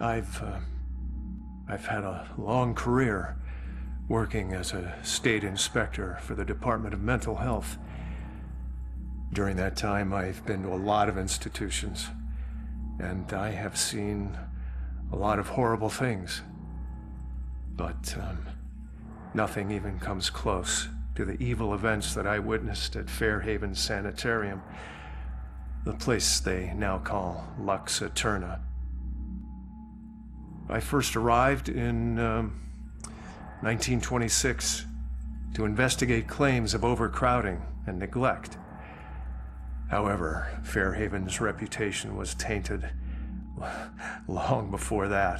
I've had a long career working as a state inspector for the Department of Mental Health. During that time, I've been to a lot of institutions, and I have seen a lot of horrible things. But nothing even comes close to the evil events that I witnessed at Fairhaven Sanitarium, the place they now call Lux Eterna. I first arrived in 1926 to investigate claims of overcrowding and neglect. However, Fairhaven's reputation was tainted long before that.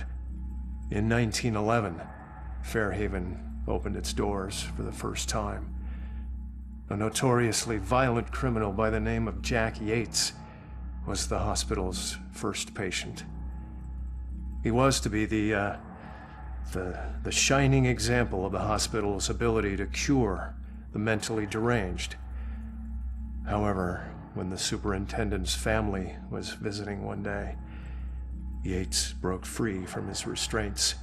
In 1911, Fairhaven opened its doors for the first time. A notoriously violent criminal by the name of Jack Yates was the hospital's first patient. He was to be the shining example of the hospital's ability to cure the mentally deranged. However, when the superintendent's family was visiting one day, Yates broke free from his restraints,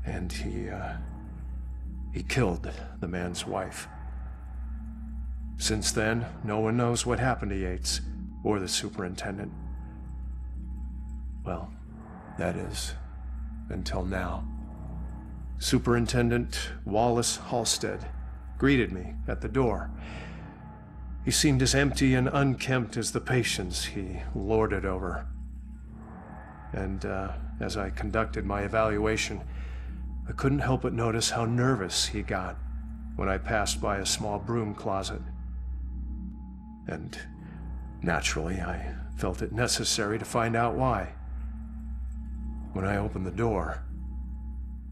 and he killed the man's wife. Since then, no one knows what happened to Yates or the superintendent. Well, that is, until now. Superintendent Wallace Halstead greeted me at the door. He seemed as empty and unkempt as the patients he lorded over. And as I conducted my evaluation, I couldn't help but notice how nervous he got when I passed by a small broom closet. And naturally, I felt it necessary to find out why. When I opened the door,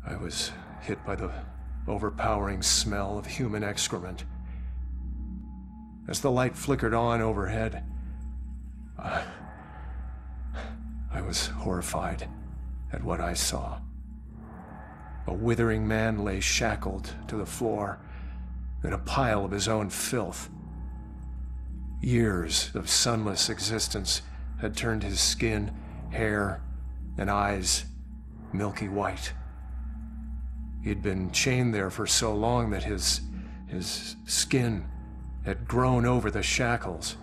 I was hit by the overpowering smell of human excrement. As the light flickered on overhead, I was horrified at what I saw. A withering man lay shackled to the floor in a pile of his own filth. Years of sunless existence had turned his skin, hair, and eyes milky white. He'd been chained there for so long that his skin had grown over the shackles.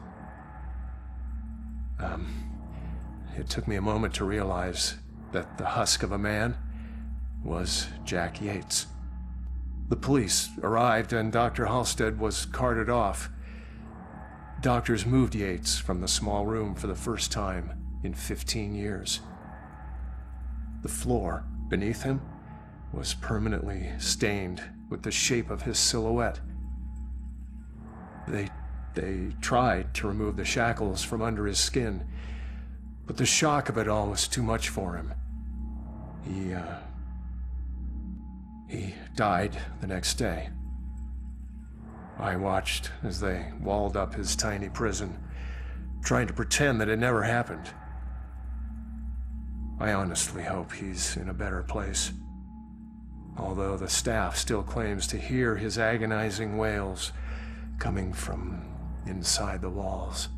It took me a moment to realize that the husk of a man was Jack Yates. The police arrived and Dr. Halstead was carted off. Doctors moved Yates from the small room for the first time in 15 years. The floor beneath him was permanently stained with the shape of his silhouette. They tried to remove the shackles from under his skin, but the shock of it all was too much for him. He died the next day. I watched as they walled up his tiny prison, trying to pretend that it never happened. I honestly hope he's in a better place, although the staff still claims to hear his agonizing wails coming from inside the walls.